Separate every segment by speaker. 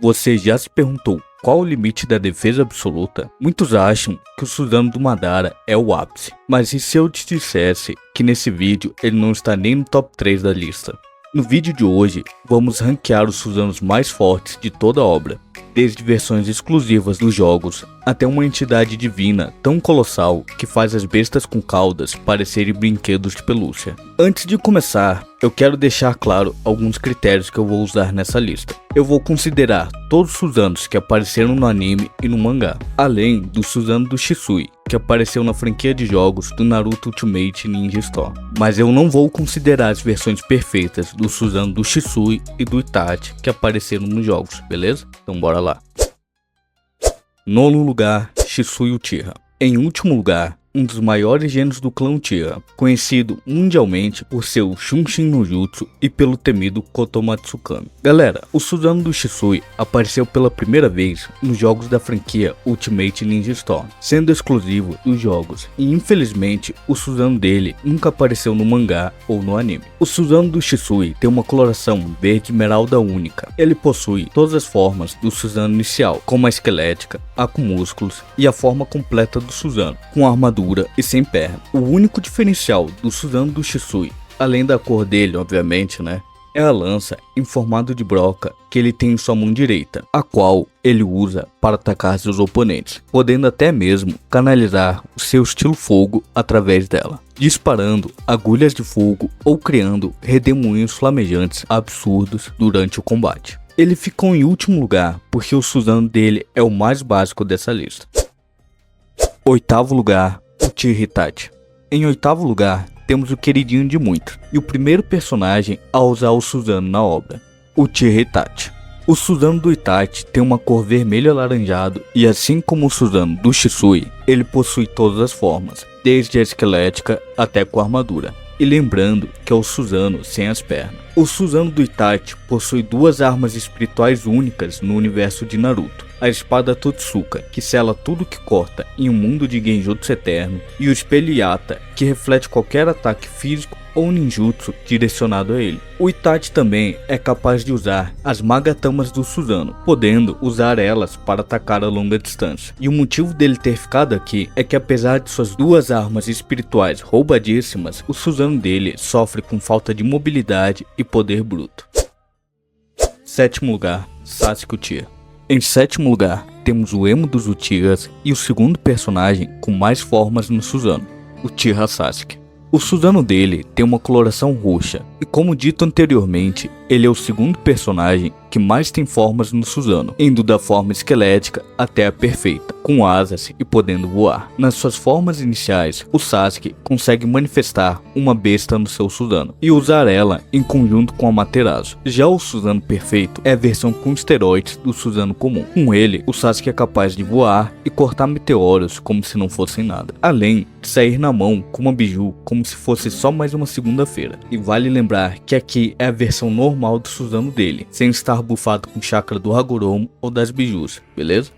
Speaker 1: Você já se perguntou qual o limite da defesa absoluta? Muitos acham que o Susanoo do Madara é o ápice, mas e se eu te dissesse que nesse vídeo ele não está nem no top 3 da lista? No vídeo de hoje, vamos ranquear os Susanos mais fortes de toda a obra, desde versões exclusivas dos jogos até uma entidade divina tão colossal que faz as bestas com caudas parecerem brinquedos de pelúcia. Antes de começar, eu quero deixar claro alguns critérios que eu vou usar nessa lista. Eu vou considerar todos os Susanos que apareceram no anime e no mangá, além do Susanoo do Shisui, que apareceu na franquia de jogos do Naruto Ultimate Ninja Storm. Mas eu não vou considerar as versões perfeitas do Susanoo do Shisui e do Itachi que apareceram nos jogos, beleza? Então bora lá. Nono lugar, Shisui Uchiha. Em último lugar, um dos maiores gênios do clã Uchiha, conhecido mundialmente por seu Shunshin no Jutsu e pelo temido Kotomatsukami. Galera, o Susanoo do Shisui apareceu pela primeira vez nos jogos da franquia Ultimate Ninja Storm, sendo exclusivo dos jogos, e infelizmente o Susanoo dele nunca apareceu no mangá ou no anime. O Susanoo do Shisui tem uma coloração verde esmeralda única. Ele possui todas as formas do Susanoo inicial, como a esquelética, a com músculos e a forma completa do Susanoo, com armadura e sem perna. O único diferencial do Susanoo do Shisui, além da cor dele, obviamente, é a lança em formato de broca que ele tem em sua mão direita, a qual ele usa para atacar seus oponentes, podendo até mesmo canalizar o seu estilo fogo através dela, disparando agulhas de fogo ou criando redemoinhos flamejantes absurdos durante o combate. Ele ficou em último lugar porque o Susanoo dele é o mais básico dessa lista. Oitavo lugar, Uchiha Itachi. Em oitavo lugar, temos o queridinho de muitos, e o primeiro personagem a usar o Susanoo na obra, Uchiha Itachi. O Susanoo do Itachi tem uma cor vermelho alaranjado, e assim como o Susanoo do Shisui, ele possui todas as formas, desde a esquelética até com a armadura. E lembrando que é o Susanoo sem as pernas. O Susanoo do Itachi possui duas armas espirituais únicas no universo de Naruto. A espada Totsuka, que sela tudo que corta em um mundo de genjutsu eterno, e o espelho Yata, que reflete qualquer ataque físico ou ninjutsu direcionado a ele. O Itachi também é capaz de usar as Magatamas do Susanoo, podendo usar elas para atacar a longa distância. E o motivo dele ter ficado aqui é que, apesar de suas duas armas espirituais roubadíssimas, o Susanoo dele sofre com falta de mobilidade e poder bruto. Sétimo lugar, Sasuke Uchiha. Em sétimo lugar, temos o emo dos Uchihas e o segundo personagem com mais formas no Susanoo, Uchiha Sasuke. O Susanoo dele tem uma coloração roxa, e como dito anteriormente, ele é o segundo personagem que mais tem formas no Susanoo, indo da forma esquelética até a perfeita, com asas e podendo voar. Nas suas formas iniciais, o Sasuke consegue manifestar uma besta no seu Susanoo e usar ela em conjunto com a Amaterasu. Já o Susanoo perfeito é a versão com esteroides do Susanoo comum. Com ele, o Sasuke é capaz de voar e cortar meteoros como se não fossem nada, além de sair na mão com uma biju como se fosse só mais uma segunda-feira. E vale lembrar que aqui é a versão normal do Susanoo dele, sem estar bufado com chakra do Hagoromo ou das bijus, beleza?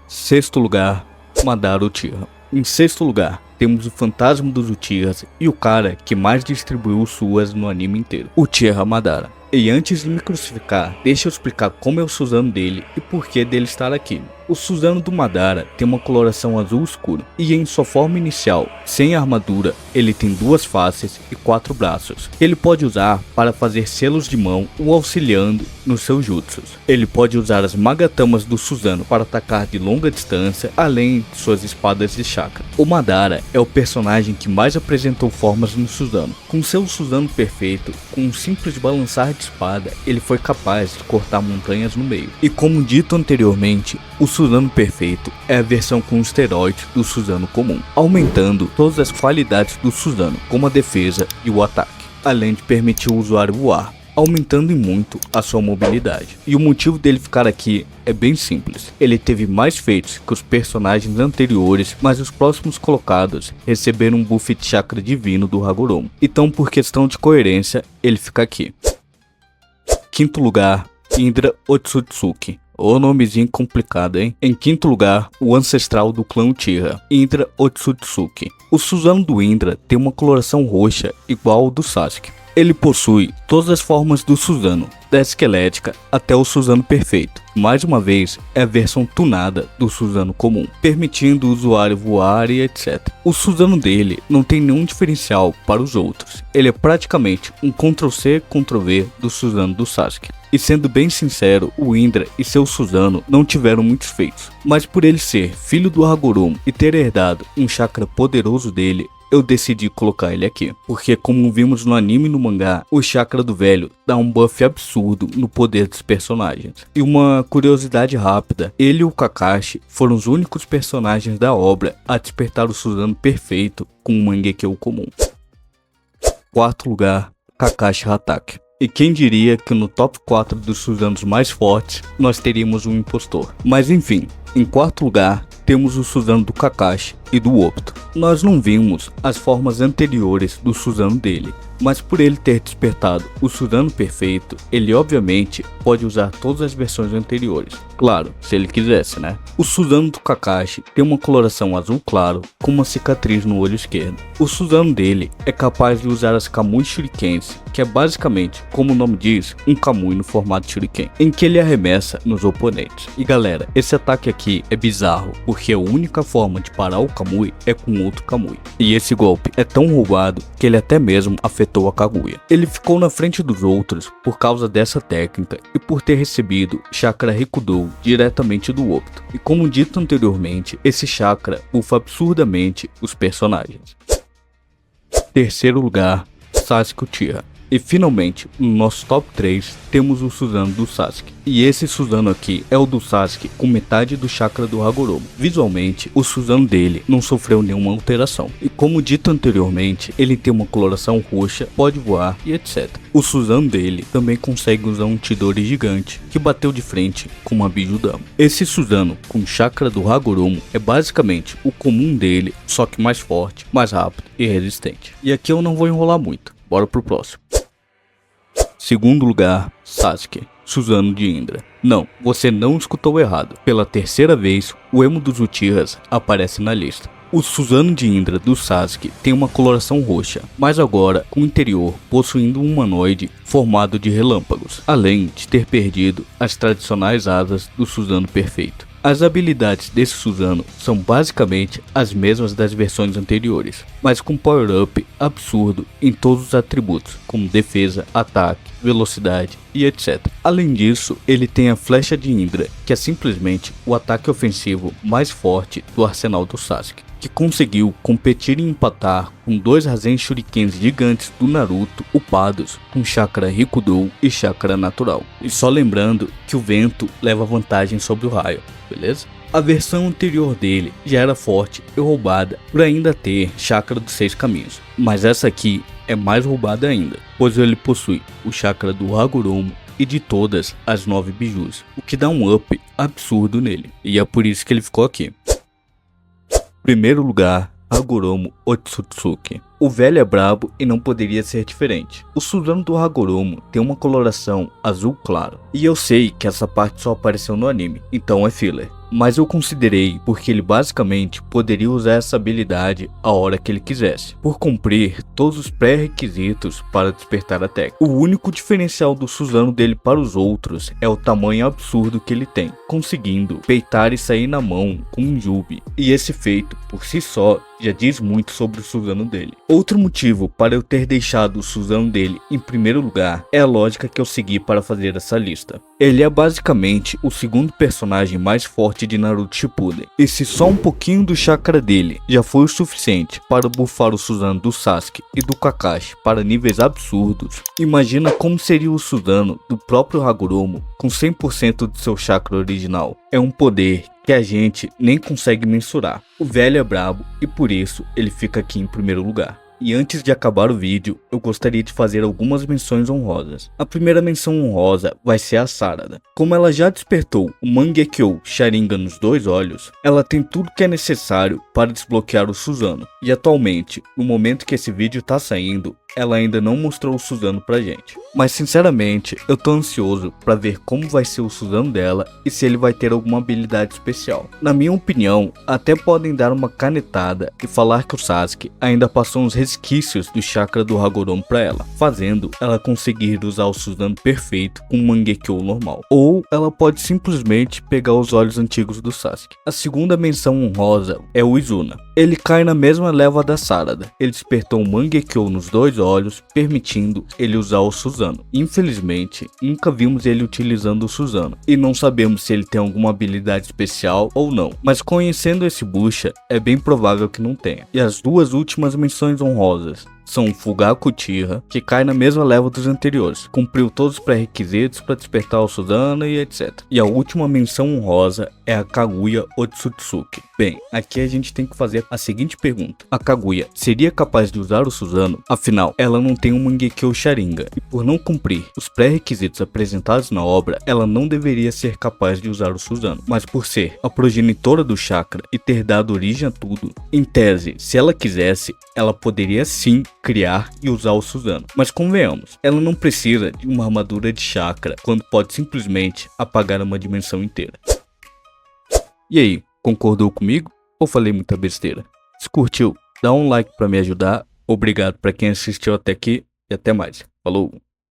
Speaker 1: Sexto lugar, Madara Uchiha. Em sexto lugar, temos o fantasma dos Uchihas e o cara que mais distribuiu suas no anime inteiro, Uchiha Madara. E antes de me crucificar, deixa eu explicar como é o Susanoo dele e por que dele estar aqui. O Susanoo do Madara tem uma coloração azul escuro, e em sua forma inicial, sem armadura, ele tem duas faces e 4 braços. Ele pode usar para fazer selos de mão ou auxiliando nos seus jutsus. Ele pode usar as Magatamas do Susanoo para atacar de longa distância, além de suas espadas de chakra. O Madara é o personagem que mais apresentou formas no Susanoo. Com seu Susanoo perfeito, com um simples balançar de espada, ele foi capaz de cortar montanhas no meio. E como dito anteriormente, o Susanoo perfeito é a versão com esteroides do Susanoo comum, aumentando todas as qualidades do Susanoo, como a defesa e o ataque, além de permitir o usuário voar, aumentando em muito a sua mobilidade. E o motivo dele ficar aqui é bem simples. Ele teve mais feitos que os personagens anteriores, mas os próximos colocados receberam um buff de chakra divino do Hagoromo. Então, por questão de coerência, ele fica aqui. Quinto lugar, Indra Otsutsuki. Ô nomezinho complicado, hein? Em quinto lugar, o ancestral do clã Uchiha, Indra Otsutsuki. O Susanoo do Indra tem uma coloração roxa igual ao do Sasuke. Ele possui todas as formas do Susanoo, da esquelética até o Susanoo perfeito. Mais uma vez, é a versão tunada do Susanoo comum, permitindo o usuário voar e etc. O Susanoo dele não tem nenhum diferencial para os outros. Ele é praticamente um Ctrl+C, Ctrl+V do Susanoo do Sasuke. E sendo bem sincero, o Indra e seu Susanoo não tiveram muitos feitos. Mas por ele ser filho do Hagoromo e ter herdado um chakra poderoso dele, eu decidi colocar ele aqui, porque como vimos no anime e no mangá, o chakra do velho dá um buff absurdo no poder dos personagens. E uma curiosidade rápida, ele e o Kakashi foram os únicos personagens da obra a despertar o Susanoo perfeito com um Mangekyo comum. Quarto lugar, Kakashi Hatake. E quem diria que no top 4 dos Susanos mais fortes, nós teríamos um impostor. Mas enfim, em quarto lugar, temos o Susanoo do Kakashi e do Obito. Nós não vimos as formas anteriores do Susanoo dele, mas por ele ter despertado o Susanoo perfeito, ele obviamente pode usar todas as versões anteriores. Claro, se ele quisesse, né? O Susanoo do Kakashi tem uma coloração azul claro com uma cicatriz no olho esquerdo. O Susanoo dele é capaz de usar as Kamui Shurikens, que é basicamente, como o nome diz, um Kamui no formato Shuriken, em que ele arremessa nos oponentes. E galera, esse ataque aqui é bizarro, porque a única forma de parar o Kamui é com outro Kamui. E esse golpe é tão roubado que ele até mesmo afetou a Kaguya. Ele ficou na frente dos outros por causa dessa técnica e por ter recebido chakra Rikudou diretamente do Obito. E como dito anteriormente, esse chakra bufa absurdamente os personagens. Terceiro lugar, Sasuke Uchiha. E finalmente, no nosso top 3, temos o Susanoo do Sasuke. E esse Susanoo aqui é o do Sasuke com metade do chakra do Hagoromo. Visualmente, o Susanoo dele não sofreu nenhuma alteração. E como dito anteriormente, ele tem uma coloração roxa, pode voar e etc. O Susanoo dele também consegue usar um Chidori gigante, que bateu de frente com uma Bijudama. Esse Susanoo com o chakra do Hagoromo é basicamente o comum dele, só que mais forte, mais rápido e resistente. E aqui eu não vou enrolar muito, bora pro próximo. Segundo lugar, Sasuke, Susanoo de Indra. Não, você não escutou errado. Pela terceira vez, o emo dos Uchihas aparece na lista. O Susanoo de Indra do Sasuke tem uma coloração roxa, mas agora com o interior possuindo um humanoide formado de relâmpagos, além de ter perdido as tradicionais asas do Susanoo perfeito. As habilidades desse Susanoo são basicamente as mesmas das versões anteriores, mas com power-up absurdo em todos os atributos, como defesa, ataque, velocidade e etc. Além disso, ele tem a Flecha de Indra, que é simplesmente o ataque ofensivo mais forte do arsenal do Sasuke, que conseguiu competir e empatar com dois Rasen Shurikens gigantes do Naruto upados com chakra Rikudou e chakra natural. E só lembrando que o vento leva vantagem sobre o raio, beleza? A versão anterior dele já era forte e roubada por ainda ter chakra dos 6 caminhos, mas essa aqui é mais roubada ainda, pois ele possui o chakra do Hagoromo e de todas as 9 bijus, o que dá um up absurdo nele, e é por isso que ele ficou aqui. Primeiro lugar, Hagoromo Otsutsuki. O velho é brabo e não poderia ser diferente. O Susanoo do Hagoromo tem uma coloração azul claro. E eu sei que essa parte só apareceu no anime, então é filler. Mas eu considerei porque ele basicamente poderia usar essa habilidade a hora que ele quisesse, por cumprir todos os pré-requisitos para despertar a técnica. O único diferencial do Susanoo dele para os outros é o tamanho absurdo que ele tem, conseguindo peitar e sair na mão com um Jubi. E esse feito, por si só, já diz muito sobre o Susanoo dele. Outro motivo para eu ter deixado o Susanoo dele em primeiro lugar é a lógica que eu segui para fazer essa lista. Ele é basicamente o segundo personagem mais forte de Naruto Shippuden, e se só um pouquinho do chakra dele já foi o suficiente para buffar o Susanoo do Sasuke e do Kakashi para níveis absurdos, imagina como seria o Susanoo do próprio Hagoromo com 100% do seu chakra original. É um poder que a gente nem consegue mensurar. O velho é brabo e por isso ele fica aqui em primeiro lugar. E antes de acabar o vídeo, eu gostaria de fazer algumas menções honrosas. A primeira menção honrosa vai ser a Sarada. Como ela já despertou o Mangekyo Sharingan nos 2 olhos, ela tem tudo que é necessário para desbloquear o Susanoo. E atualmente, no momento que esse vídeo está saindo, ela ainda não mostrou o Suzano pra gente. Mas sinceramente, eu tô ansioso pra ver como vai ser o Suzano dela e se ele vai ter alguma habilidade especial. Na minha opinião, até podem dar uma canetada e falar que o Sasuke ainda passou uns resquícios do chakra do Hagoromo pra ela, fazendo ela conseguir usar o Suzano perfeito com um Mangekyou normal. Ou ela pode simplesmente pegar os olhos antigos do Sasuke. A segunda menção honrosa é o Izuna. Ele cai na mesma leva da Sarada. Ele despertou um Mangekyou nos 2 olhos, permitindo ele usar o Suzano. Infelizmente, nunca vimos ele utilizando o Suzano, e não sabemos se ele tem alguma habilidade especial ou não, mas conhecendo esse bucha, é bem provável que não tenha. E as 2 últimas menções honrosas são o Fugaku Uchiha, que cai na mesma leva dos anteriores, cumpriu todos os pré-requisitos para despertar o Suzano e etc. E a última menção honrosa é a Kaguya Otsutsuki. Bem, aqui a gente tem que fazer a seguinte pergunta: a Kaguya seria capaz de usar o Suzano? Afinal, ela não tem um Mangekyou Sharingan, e por não cumprir os pré-requisitos apresentados na obra, ela não deveria ser capaz de usar o Suzano. Mas por ser a progenitora do chakra e ter dado origem a tudo, em tese, se ela quisesse, ela poderia sim criar e usar o Suzano. Mas convenhamos, ela não precisa de uma armadura de chakra quando pode simplesmente apagar uma dimensão inteira. E aí, concordou comigo ou falei muita besteira? Se curtiu, dá um like pra me ajudar. Obrigado pra quem assistiu até aqui e até mais. Falou!